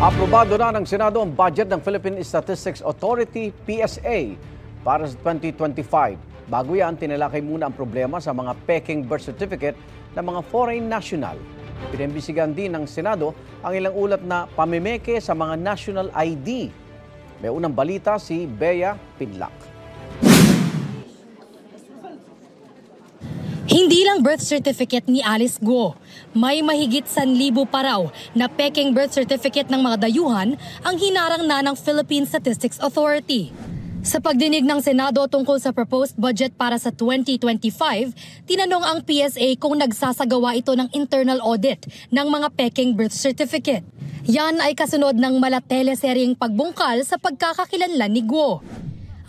Aprobado na ng Senado ang budget ng Philippine Statistics Authority, PSA, para sa 2025. Bago yan, tinalakay muna ang problema sa mga peking birth certificate ng mga foreign national. Pinimbisigan din ng Senado ang ilang ulat na pamimeke sa mga national ID. May unang balita si Bea Pinlac. Hindi lang birth certificate ni Alice Guo. May mahigit 1,000 pa raw na peking birth certificate ng mga dayuhan ang hinarang na ng Philippine Statistics Authority. Sa pagdinig ng Senado tungkol sa proposed budget para sa 2025, tinanong ang PSA kung nagsasagawa ito ng internal audit ng mga peking birth certificate. Yan ay kasunod ng malateleseryeng pagbungkal sa pagkakakilanlan ni Guo.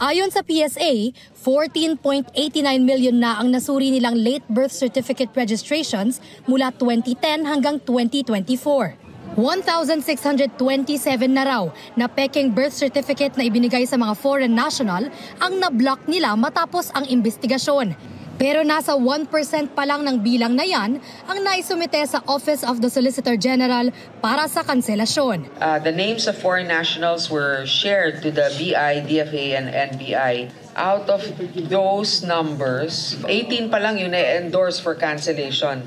Ayon sa PSA, 14.89 million na ang nasuri nilang late birth certificate registrations mula 2010 hanggang 2024. 1,627 na raw na peking birth certificate na ibinigay sa mga foreign national ang na-block nila matapos ang investigasyon. Pero nasa 1% pa lang ng bilang na yan ang naisumite sa Office of the Solicitor General para sa kanselasyon. The names of foreign nationals were shared to the BI, DFA, and NBI. Out of those numbers, 18 pa lang yung na-endorse for cancellation.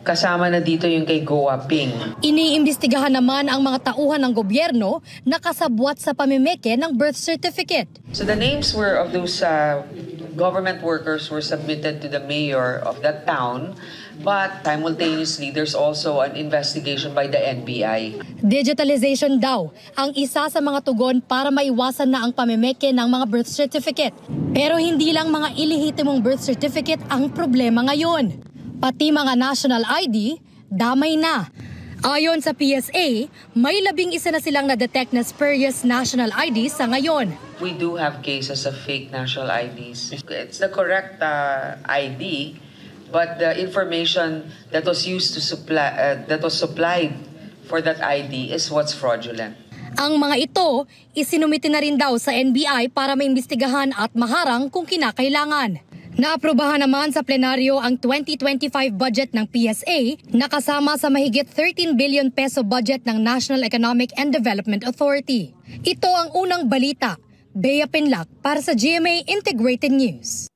Kasama na dito yung kay Goa Ping. Iniimbestigahan naman ang mga tauhan ng gobyerno na kasabwat sa pamimeke ng birth certificate. So the names of those government workers were submitted to the mayor of that town, but simultaneously there's also an investigation by the NBI. Digitalization daw ang isa sa mga tugon para maiwasan na ang pamimeke ng mga birth certificate. Pero hindi lang mga ilihitimong birth certificate ang problema ngayon. Pati mga national ID, damay na. Ayon sa PSA, may 11 na silang na-detect na spurious national IDs sa ngayon. We do have cases of fake national IDs. It's the correct ID, but the information that was used to that was supplied for that ID is what's fraudulent. Ang mga ito, isinumite na rin daw sa NBI para maimbestigahan at maharang kung kinakailangan. Naaprubahan naman sa plenaryo ang 2025 budget ng PSA na kasama sa mahigit 13 billion peso budget ng National Economic and Development Authority. Ito ang unang balita. Bea Pinlac para sa GMA Integrated News.